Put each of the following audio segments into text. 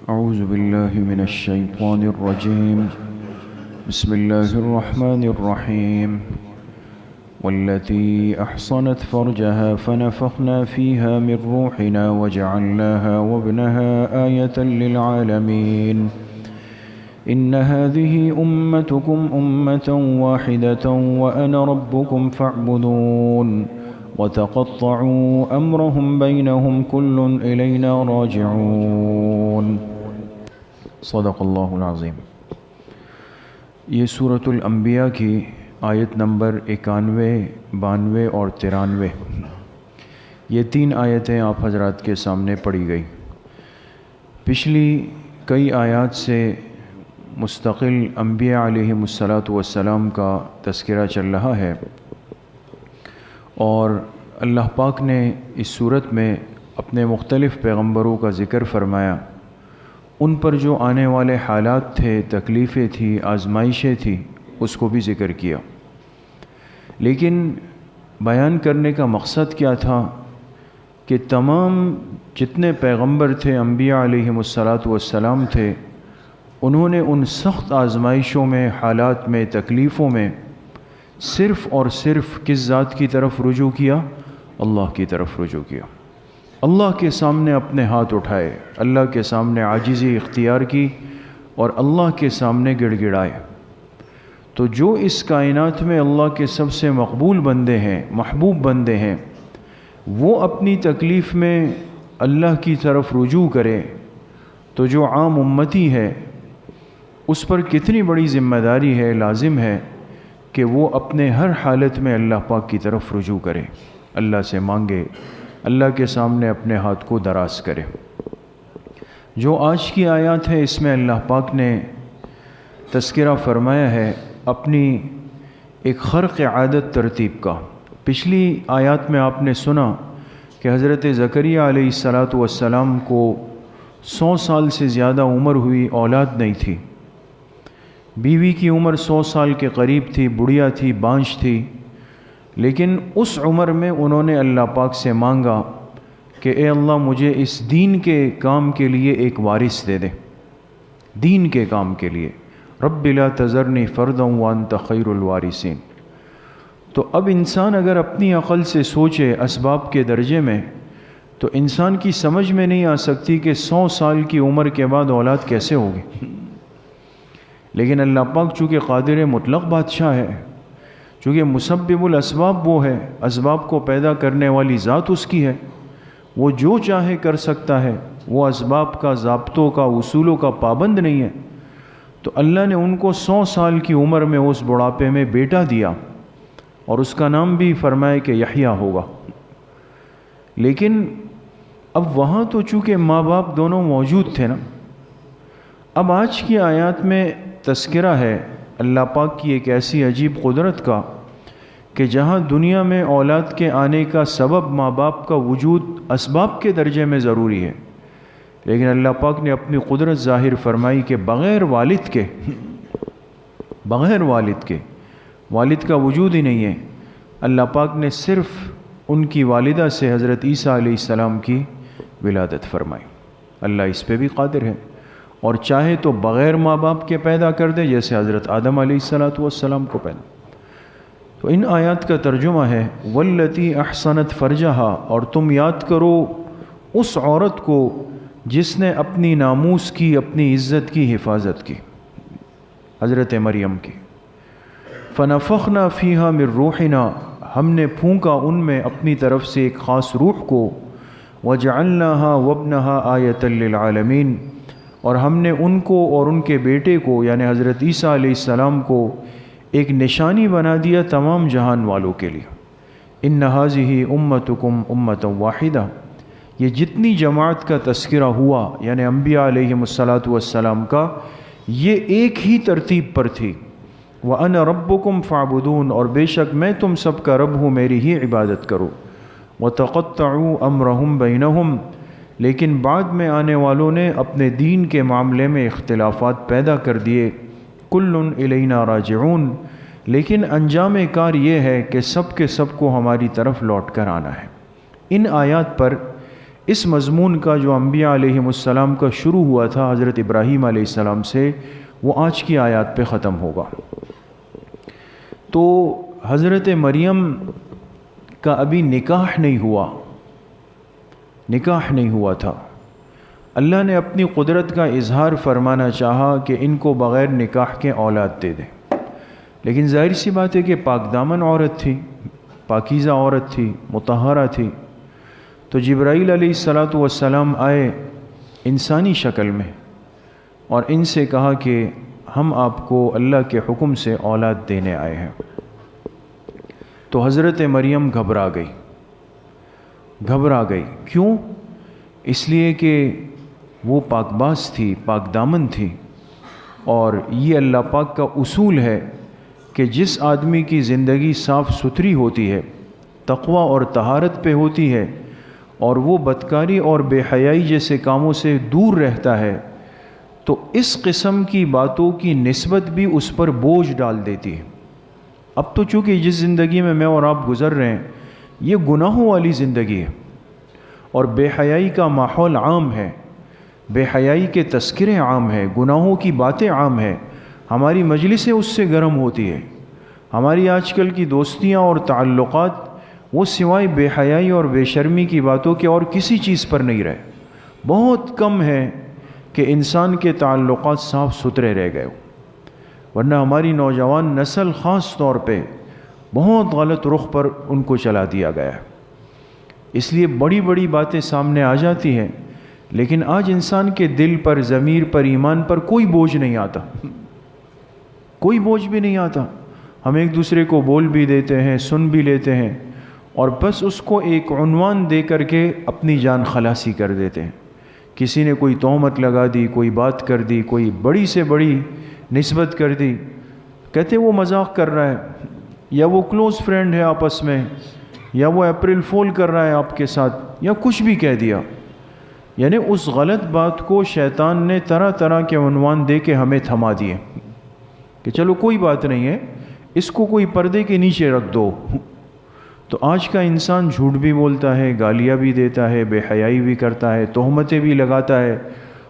أعوذ بالله من الشيطان الرجيم. بسم الله الرحمن الرحيم. والتي أحصنت فرجها فنفخنا فيها من روحنا وجعلناها وابنها آية للعالمين. إن هذه أمتكم أمة واحدة وأنا ربكم فاعبدون وتقطعوا أمرهم بينهم كل إلينا راجعون. صدق اللہ العظیم. یہ سورۃ الانبیاء کی آیت نمبر 91، 92 اور 93، یہ 3 آیتیں آپ حضرات کے سامنے پڑھی گئی. پچھلی کئی آیات سے مستقل انبیاء علیہم الصلاۃ کا تذکرہ چل رہا ہے، اور اللہ پاک نے اس صورت میں اپنے مختلف پیغمبروں کا ذکر فرمایا. ان پر جو آنے والے حالات تھے، تکلیفیں تھیں، آزمائشیں تھیں، اس کو بھی ذکر کیا. لیکن بیان کرنے کا مقصد کیا تھا کہ تمام جتنے پیغمبر تھے، انبیاء علیہم السلام تھے، انہوں نے ان سخت آزمائشوں میں، حالات میں، تکلیفوں میں صرف اور صرف کس ذات کی طرف رجوع کیا؟ اللہ کی طرف رجوع کیا. اللہ کے سامنے اپنے ہاتھ اٹھائے، اللہ کے سامنے عاجزی اختیار کی اور اللہ کے سامنے گڑ گڑائے. تو جو اس کائنات میں اللہ کے سب سے مقبول بندے ہیں، محبوب بندے ہیں، وہ اپنی تکلیف میں اللہ کی طرف رجوع کرے، تو جو عام امتی ہے اس پر کتنی بڑی ذمہ داری ہے، لازم ہے کہ وہ اپنے ہر حالت میں اللہ پاک کی طرف رجوع کرے، اللہ سے مانگے، اللہ کے سامنے اپنے ہاتھ کو دراز کرے. جو آج کی آیات ہے، اس میں اللہ پاک نے تذکرہ فرمایا ہے اپنی ایک خرق عادت ترتیب کا. پچھلی آیات میں آپ نے سنا کہ حضرت زکریا علیہ السلام کو 100 سال سے زیادہ عمر ہوئی، اولاد نہیں تھی. بیوی کی عمر 100 سال کے قریب تھی، بڑھیا تھی، بانجھ تھی. لیکن اس عمر میں انہوں نے اللہ پاک سے مانگا کہ اے اللہ، مجھے اس دین کے کام کے لیے ایک وارث دے دے، دین کے کام کے لیے. رب لا تذرنی فردا وانت خیر الوارثین. تو اب انسان اگر اپنی عقل سے سوچے اسباب کے درجے میں، تو انسان کی سمجھ میں نہیں آ سکتی کہ 100 سال کی عمر کے بعد اولاد کیسے ہوگی. لیکن اللہ پاک چونکہ قادر مطلق بادشاہ ہے، چونکہ مسبب الاسباب وہ ہے، اسباب کو پیدا کرنے والی ذات اس کی ہے، وہ جو چاہے کر سکتا ہے، وہ اسباب کا، ضابطوں کا، اصولوں کا پابند نہیں ہے. تو اللہ نے ان کو 100 سال کی عمر میں اس بڑھاپے میں بیٹا دیا، اور اس کا نام بھی فرمائے کہ یحییٰ ہوگا. لیکن اب وہاں تو چونکہ ماں باپ دونوں موجود تھے نا. اب آج کی آیات میں تذکرہ ہے اللہ پاک کی ایک ایسی عجیب قدرت کا کہ جہاں دنیا میں اولاد کے آنے کا سبب ماں باپ کا وجود اسباب کے درجے میں ضروری ہے، لیکن اللہ پاک نے اپنی قدرت ظاہر فرمائی کہ بغیر والد کے والد کا وجود ہی نہیں ہے. اللہ پاک نے صرف ان کی والدہ سے حضرت عیسیٰ علیہ السلام کی ولادت فرمائی. اللہ اس پہ بھی قادر ہے، اور چاہے تو بغیر ماں باپ کے پیدا کر دے، جیسے حضرت آدم علیہ السلام کو پیدا. تو ان آیات کا ترجمہ ہے والتی احسنت فرجہا، اور تم یاد کرو اس عورت کو جس نے اپنی ناموس کی، اپنی عزت کی حفاظت کی، حضرت مریم کی. فنفخنا فیہا من روحنا، ہم نے پھونکا ان میں اپنی طرف سے ایک خاص روح کو. وجعلناہا وابنہا آیۃ للعالمین، اور ہم نے ان کو اور ان کے بیٹے کو یعنی حضرت عیسیٰ علیہ السلام کو ایک نشانی بنا دیا تمام جہان والوں کے لیے. ان ہذہ امتکم امۃ واحدہ، یہ جتنی جماعت کا تذکرہ ہوا یعنی انبیاء علیہم السلام کا، یہ ایک ہی ترتیب پر تھی. وَأَنَا رَبُّكُمْ فَاعْبُدُونَ، اور بے شک میں تم سب کا رب ہوں، میری ہی عبادت کرو. وَتَقَطَّعُوا أَمْرَهُمْ بَيْنَهُمْ، لیکن بعد میں آنے والوں نے اپنے دین کے معاملے میں اختلافات پیدا کر دیے. کل الینا راجعون، لیکن انجام کار یہ ہے کہ سب کے سب کو ہماری طرف لوٹ کر آنا ہے. ان آیات پر اس مضمون کا جو انبیاء علیہم السلام کا شروع ہوا تھا حضرت ابراہیم علیہ السلام سے، وہ آج کی آیات پہ ختم ہوگا۔ تو حضرت مریم کا ابھی نکاح نہیں ہوا تھا۔ اللہ نے اپنی قدرت کا اظہار فرمانا چاہا کہ ان کو بغیر نکاح کے اولاد دے دیں، لیکن ظاہر سی بات ہے کہ پاک دامن عورت تھی، پاکیزہ عورت تھی، مطہرہ تھی۔ تو جبرائیل علیہ السلام آئے انسانی شکل میں اور ان سے کہا کہ ہم آپ کو اللہ کے حکم سے اولاد دینے آئے ہیں۔ تو حضرت مریم گھبرا گئی۔ کیوں؟ اس لیے کہ وہ پاک باز تھی، پاک دامن تھی، اور یہ اللہ پاک کا اصول ہے کہ جس آدمی کی زندگی صاف ستھری ہوتی ہے، تقوی اور طہارت پہ ہوتی ہے، اور وہ بدکاری اور بے حیائی جیسے کاموں سے دور رہتا ہے، تو اس قسم کی باتوں کی نسبت بھی اس پر بوجھ ڈال دیتی ہے۔ اب تو چونکہ جس زندگی میں میں اور آپ گزر رہے ہیں یہ گناہوں والی زندگی ہے، اور بے حیائی کا ماحول عام ہے، بے حیائی کے تذکرے عام ہیں، گناہوں کی باتیں عام ہیں، ہماری مجلسیں اس سے گرم ہوتی ہے۔ ہماری آج کل کی دوستیاں اور تعلقات وہ سوائے بے حیائی اور بے شرمی کی باتوں کے اور کسی چیز پر نہیں رہے۔ بہت کم ہے کہ انسان کے تعلقات صاف ستھرے رہ گئے، ورنہ ہماری نوجوان نسل خاص طور پہ بہت غلط رخ پر ان کو چلا دیا گیا ہے۔ اس لیے بڑی بڑی باتیں سامنے آ جاتی ہیں، لیکن آج انسان کے دل پر، ضمیر پر، ایمان پر کوئی بوجھ نہیں آتا، کوئی بوجھ بھی نہیں آتا۔ ہم ایک دوسرے کو بول بھی دیتے ہیں، سن بھی لیتے ہیں، اور بس اس کو ایک عنوان دے کر کے اپنی جان خلاصی کر دیتے ہیں۔ کسی نے کوئی تہمت لگا دی، کوئی بات کر دی، کوئی بڑی سے بڑی نسبت کر دی، کہتے وہ مذاق کر رہا ہے، یا وہ کلوز فرینڈ ہے آپس میں، یا وہ اپریل فول کر رہا ہے آپ کے ساتھ، یا کچھ بھی کہہ دیا۔ یعنی اس غلط بات کو شیطان نے طرح طرح کے عنوان دے کے ہمیں تھما دیے کہ چلو کوئی بات نہیں ہے، اس کو کوئی پردے کے نیچے رکھ دو۔ تو آج کا انسان جھوٹ بھی بولتا ہے، گالیاں بھی دیتا ہے، بے حیائی بھی کرتا ہے، تہمتیں بھی لگاتا ہے،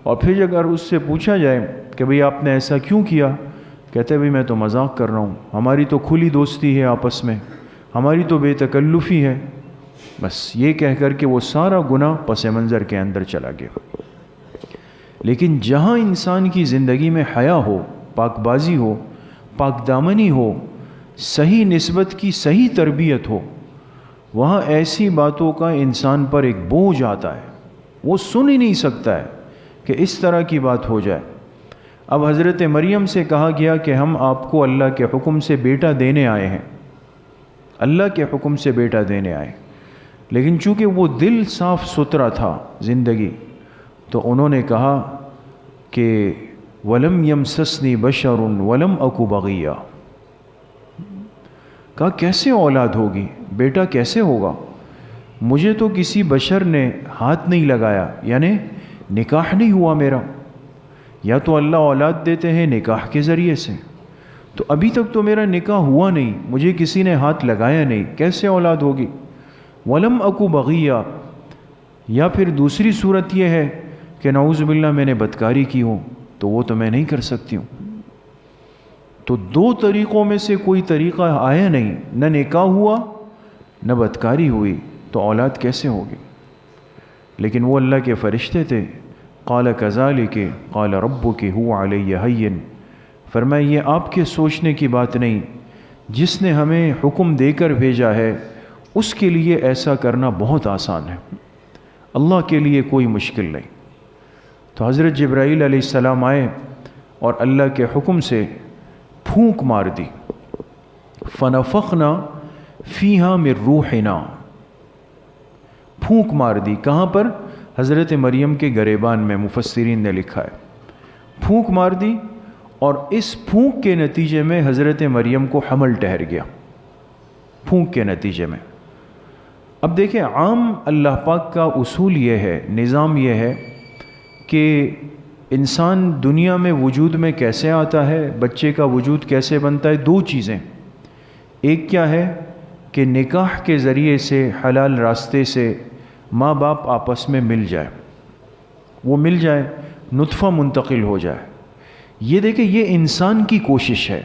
اور پھر اگر اس سے پوچھا جائے کہ بھئی آپ نے ایسا کیوں کیا، کہتے ہیں بھئی میں تو مذاق کر رہا ہوں، ہماری تو کھلی دوستی ہے آپس میں، ہماری تو بے تکلفی ہے، بس یہ کہہ کر کے وہ سارا گناہ پس منظر کے اندر چلا گیا۔ لیکن جہاں انسان کی زندگی میں حیا ہو، پاک بازی ہو، پاک دامنی ہو، صحیح نسبت کی صحیح تربیت ہو، وہاں ایسی باتوں کا انسان پر ایک بوجھ آتا ہے، وہ سن ہی نہیں سکتا ہے کہ اس طرح کی بات ہو جائے۔ اب حضرت مریم سے کہا گیا کہ ہم آپ کو اللہ کے حکم سے بیٹا دینے آئے ہیں، اللہ کے حکم سے بیٹا دینے آئے، لیکن چونکہ وہ دل صاف ستھرا تھا زندگی، تو انہوں نے کہا کہ وَلَمْ يَمْسَسْنِي بَشَرٌ وَلَمْ أَكُ بَغِيًّا، کہا کیسے اولاد ہوگی، بیٹا کیسے ہوگا، مجھے تو کسی بشر نے ہاتھ نہیں لگایا، یعنی نکاح نہیں ہوا میرا۔ یا تو اللہ اولاد دیتے ہیں نکاح کے ذریعے سے، تو ابھی تک تو میرا نکاح ہوا نہیں، مجھے کسی نے ہاتھ لگایا نہیں، کیسے اولاد ہوگی۔ وَلَمْ أَكُ بَغِيًّا، یا پھر دوسری صورت یہ ہے کہ نعوذ باللہ میں نے بدکاری کی ہوں، تو وہ تو میں نہیں کر سکتی ہوں۔ تو دو طریقوں میں سے کوئی طریقہ آیا نہیں، نہ نکاح ہوا نہ بدکاری ہوئی، تو اولاد کیسے ہوگی۔ لیکن وہ اللہ کے فرشتے تھے، قال كذلك قال ربك هو علي هين، فرمایا یہ آپ کے سوچنے کی بات نہیں، جس نے ہمیں حکم دے کر بھیجا ہے اس کے لیے ایسا کرنا بہت آسان ہے، اللہ کے لیے کوئی مشکل نہیں۔ تو حضرت جبرائیل علیہ السلام آئے اور اللہ کے حکم سے پھونک مار دی، فنفخنا فیہا من روحنا، پھونک مار دی، کہاں پر؟ حضرت مریم کے گریبان میں، مفسرین نے لکھا ہے پھونک مار دی، اور اس پھونک کے نتیجے میں حضرت مریم کو حمل ٹھہر گیا، پھونک کے نتیجے میں۔ اب دیکھیں عام اللہ پاک کا اصول یہ ہے، نظام یہ ہے کہ انسان دنیا میں وجود میں کیسے آتا ہے، بچے کا وجود کیسے بنتا ہے، دو چیزیں، ایک کیا ہے کہ نکاح کے ذریعے سے حلال راستے سے ماں باپ آپس میں مل جائے، وہ مل جائے، نطفہ منتقل ہو جائے. یہ دیکھیں یہ انسان کی کوشش ہے،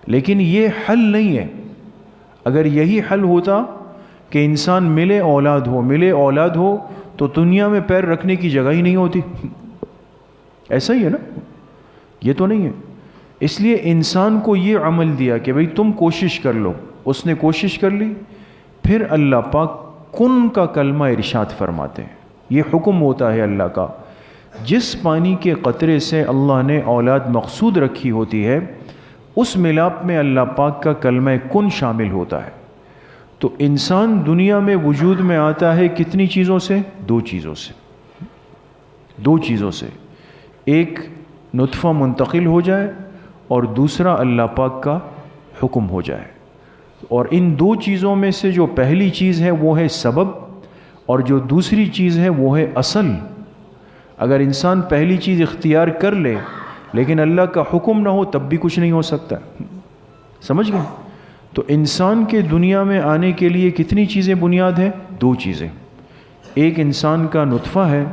لیکن یہ حل نہیں ہے. اگر یہی حل ہوتا کہ انسان ملے اولاد ہو تو دنیا میں پیر رکھنے کی جگہ ہی نہیں ہوتی. ایسا ہی ہے نا، یہ تو نہیں ہے. اس لیے انسان کو یہ عمل دیا کہ بھئی تم کوشش کر لو. اس نے کوشش کر لی، پھر اللہ پاک کن کا کلمہ ارشاد فرماتے ہیں. یہ حکم ہوتا ہے اللہ کا. جس پانی کے قطرے سے اللہ نے اولاد مقصود رکھی ہوتی ہے، اس ملاپ میں اللہ پاک کا کلمہ کن شامل ہوتا ہے. تو انسان دنیا میں وجود میں آتا ہے کتنی چیزوں سے؟ دو چیزوں سے. ایک نطفہ منتقل ہو جائے اور دوسرا اللہ پاک کا حکم ہو جائے. اور ان دو چیزوں میں سے جو پہلی چیز ہے وہ ہے سبب، اور جو دوسری چیز ہے وہ ہے اصل. اگر انسان پہلی چیز اختیار کر لے لیکن اللہ کا حکم نہ ہو تب بھی کچھ نہیں ہو سکتا. سمجھ گئے؟ تو انسان کے دنیا میں آنے کے لیے کتنی چیزیں بنیاد ہیں؟ دو چیزیں. ایک انسان کا نطفہ ہے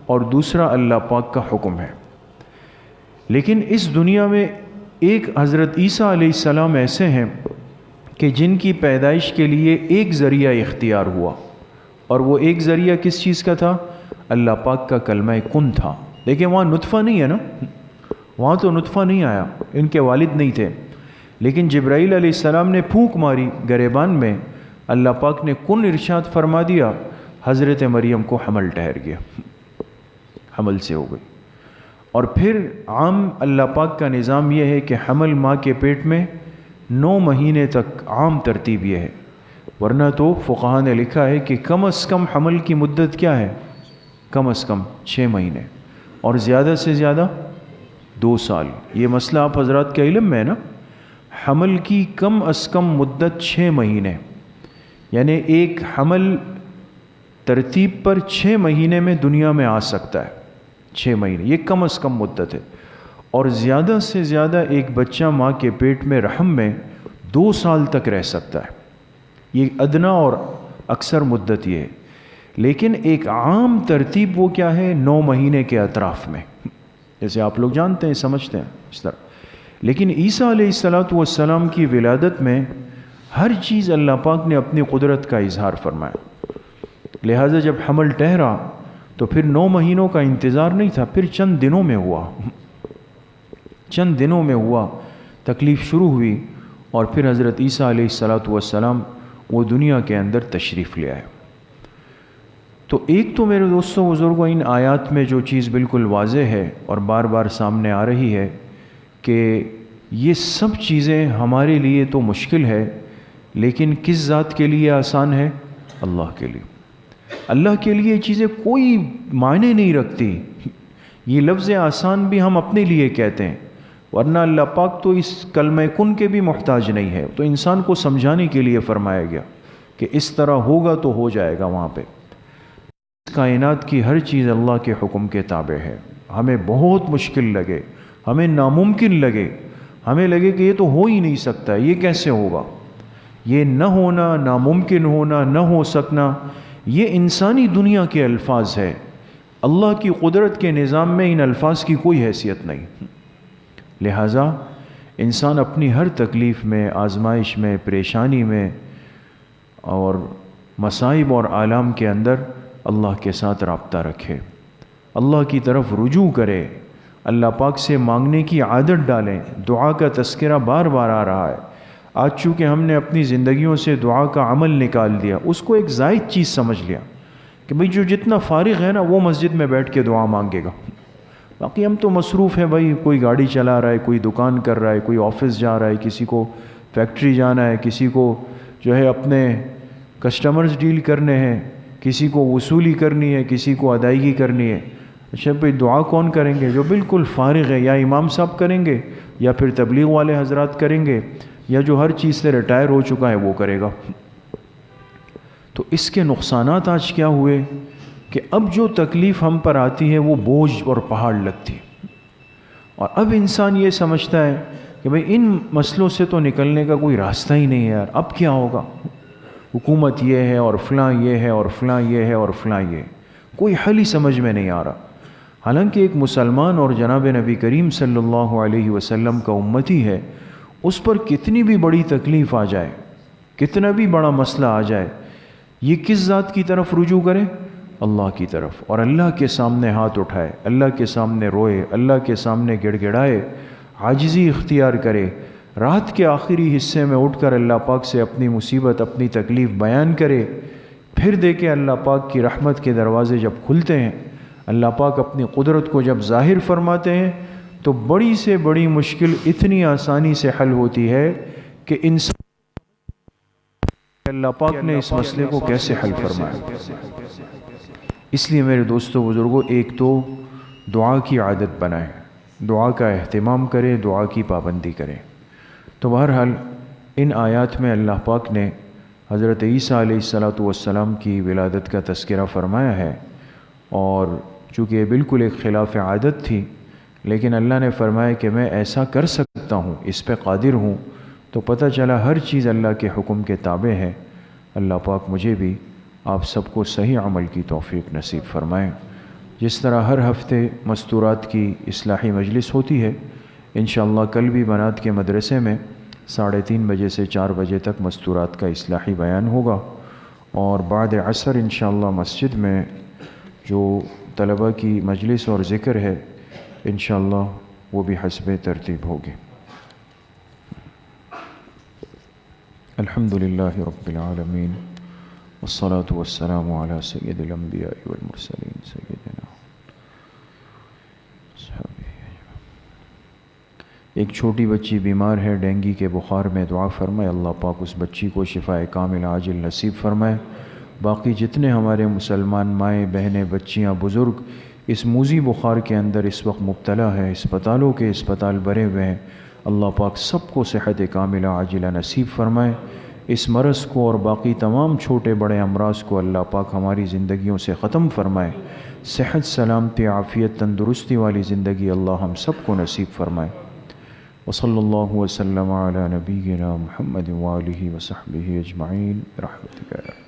اور دوسرا اللہ پاک کا حکم ہے. لیکن اس دنیا میں ایک حضرت عیسیٰ علیہ السلام ایسے ہیں کہ جن کی پیدائش کے لیے ایک ذریعہ اختیار ہوا، اور وہ ایک ذریعہ کس چیز کا تھا؟ اللہ پاک کا کلمہ کن تھا. لیکن وہاں نطفہ نہیں ہے نا، وہاں تو نطفہ نہیں آیا، ان کے والد نہیں تھے. لیکن جبرائیل علیہ السلام نے پھونک ماری گریبان میں، اللہ پاک نے کن ارشاد فرما دیا، حضرت مریم کو حمل ٹھہر گیا، حمل سے ہو گئی. اور پھر عام اللہ پاک کا نظام یہ ہے کہ حمل ماں کے پیٹ میں 9 مہینے تک عام ترتیب یہ ہے. ورنہ تو فقہاء نے لکھا ہے کہ کم از کم حمل کی مدت کیا ہے؟ کم از کم 6 مہینے، اور زیادہ سے زیادہ 2 سال. یہ مسئلہ آپ حضرات کے علم میں ہے نا. حمل کی کم از کم مدت 6 مہینے، یعنی ایک حمل ترتیب پر 6 مہینے میں دنیا میں آ سکتا ہے. 6 مہینے یہ کم از کم مدت ہے. اور زیادہ سے زیادہ ایک بچہ ماں کے پیٹ میں رحم میں 2 سال تک رہ سکتا ہے. یہ ادنا اور اکثر مدت یہ ہے. لیکن ایک عام ترتیب وہ کیا ہے؟ 9 مہینے کے اطراف میں، جیسے آپ لوگ جانتے ہیں سمجھتے ہیں اس طرح. لیکن عیسیٰ علیہ السلام کی ولادت میں ہر چیز اللہ پاک نے اپنی قدرت کا اظہار فرمایا. لہٰذا جب حمل ٹھہرا تو پھر 9 مہینوں کا انتظار نہیں تھا، پھر چند دنوں میں ہوا تکلیف شروع ہوئی، اور پھر حضرت عیسیٰ علیہ السلام وہ دنیا کے اندر تشریف لے آئے. تو ایک تو میرے دوستوں بزرگوں، ان آیات میں جو چیز بالکل واضح ہے اور بار بار سامنے آ رہی ہے کہ یہ سب چیزیں ہمارے لیے تو مشکل ہے، لیکن کس ذات کے لیے آسان ہے؟ اللہ کے لیے. اللہ کے لیے یہ چیزیں کوئی معنی نہیں رکھتی. یہ لفظ آسان بھی ہم اپنے لیے کہتے ہیں، ورنہ اللہ پاک تو اس کلمہ کن کے بھی محتاج نہیں ہے. تو انسان کو سمجھانے کے لیے فرمایا گیا کہ اس طرح ہوگا تو ہو جائے گا. وہاں پہ کائنات کی ہر چیز اللہ کے حکم کے تابع ہے. ہمیں بہت مشکل لگے، ہمیں ناممکن لگے، ہمیں لگے کہ یہ تو ہو ہی نہیں سکتا، یہ کیسے ہوگا، یہ نہ ہونا، ناممکن ہونا، نہ ہو سکنا، یہ انسانی دنیا کے الفاظ ہے. اللہ کی قدرت کے نظام میں ان الفاظ کی کوئی حیثیت نہیں. لہٰذا انسان اپنی ہر تکلیف میں، آزمائش میں، پریشانی میں اور مصائب اور آلام کے اندر اللہ کے ساتھ رابطہ رکھے، اللہ کی طرف رجوع کرے، اللہ پاک سے مانگنے کی عادت ڈالیں. دعا کا تذکرہ بار بار آ رہا ہے. آج چونکہ ہم نے اپنی زندگیوں سے دعا کا عمل نکال دیا، اس کو ایک زائد چیز سمجھ لیا کہ بھئی جو جتنا فارغ ہے نا وہ مسجد میں بیٹھ کے دعا مانگے گا. باقی ہم تو مصروف ہیں بھائی، کوئی گاڑی چلا رہا ہے، کوئی دکان کر رہا ہے، کوئی آفس جا رہا ہے، کسی کو فیکٹری جانا ہے، کسی کو جو ہے اپنے کسٹمرز ڈیل کرنے ہیں، کسی کو وصولی کرنی ہے، کسی کو ادائیگی کرنی ہے. اچھا بھئی دعا کون کریں گے؟ جو بالکل فارغ ہے، یا امام صاحب کریں گے، یا پھر تبلیغ والے حضرات کریں گے، یا جو ہر چیز سے ریٹائر ہو چکا ہے وہ کرے گا. تو اس کے نقصانات آج کیا ہوئے کہ اب جو تکلیف ہم پر آتی ہے وہ بوجھ اور پہاڑ لگتی ہے. اور اب انسان یہ سمجھتا ہے کہ بھئی ان مسئلوں سے تو نکلنے کا کوئی راستہ ہی نہیں ہے یار، اب کیا ہوگا. حکومت یہ ہے اور فلاں یہ ہے اور فلاں یہ ہے اور فلاں یہ، کوئی حل ہی سمجھ میں نہیں آ رہا۔ حالانکہ ایک مسلمان اور جناب نبی کریم صلی اللہ علیہ وسلم کا امتی ہے، اس پر کتنی بھی بڑی تکلیف آ جائے، کتنا بھی بڑا مسئلہ آ جائے، یہ کس ذات کی طرف رجوع کرے؟ اللہ کی طرف، اور اللہ کے سامنے ہاتھ اٹھائے، اللہ کے سامنے روئے، اللہ کے سامنے گڑ گڑائے، عاجزی اختیار کرے، رات کے آخری حصے میں اٹھ کر اللہ پاک سے اپنی مصیبت، اپنی تکلیف بیان کرے، پھر دیکھے اللہ پاک کی رحمت کے دروازے جب کھلتے ہیں، اللہ پاک اپنی قدرت کو جب ظاہر فرماتے ہیں، تو بڑی سے بڑی مشکل اتنی آسانی سے حل ہوتی ہے کہ انسان اللہ پاک نے اس مسئلے کو کیسے حل فرمایا۔ اس لیے میرے دوستو بزرگوں، ایک تو دعا کی عادت بنائیں، دعا کا اہتمام کریں، دعا کی پابندی کریں۔ تو بہرحال ان آیات میں اللہ پاک نے حضرت عیسیٰ علیہ السلام کی ولادت کا تذکرہ فرمایا ہے، اور چونکہ یہ بالکل ایک خلاف عادت تھی، لیکن اللہ نے فرمایا کہ میں ایسا کر سکتا ہوں، اس پہ قادر ہوں، تو پتہ چلا ہر چیز اللہ کے حکم کے تابع ہے۔ اللہ پاک مجھے بھی آپ سب کو صحیح عمل کی توفیق نصیب فرمائیں۔ جس طرح ہر ہفتے مستورات کی اصلاحی مجلس ہوتی ہے، انشاءاللہ کل بھی بنات کے مدرسے میں 3:30 بجے سے 4 بجے تک مستورات کا اصلاحی بیان ہوگا، اور بعد عصر انشاءاللہ مسجد میں جو طلبہ کی مجلس اور ذکر ہے انشاءاللہ وہ بھی حسب ترتیب ہوگی۔ الحمدللہ رب العالمین، والصلاة والسلام علی سید الانبیاء والمرسلین سیدنا۔ ایک چھوٹی بچی بیمار ہے ڈینگی کے بخار میں، دعا فرمائے اللہ پاک اس بچی کو شفاء کامل عاجل نصیب فرمائے۔ باقی جتنے ہمارے مسلمان مائیں بہنیں بچیاں بزرگ اس موذی بخار کے اندر اس وقت مبتلا ہے، اسپتالوں کے اسپتال بھرے ہوئے ہیں، اللہ پاک سب کو صحت کاملہ عاجلہ نصیب فرمائے۔ اس مرض کو اور باقی تمام چھوٹے بڑے امراض کو اللہ پاک ہماری زندگیوں سے ختم فرمائے۔ صحت، سلامتی، عافیت، تندرستی والی زندگی اللہ ہم سب کو نصیب فرمائے۔ وصلی اللہ وسلم علی نبینا محمد وآلہ وصحبہ اجمعین برحمتک۔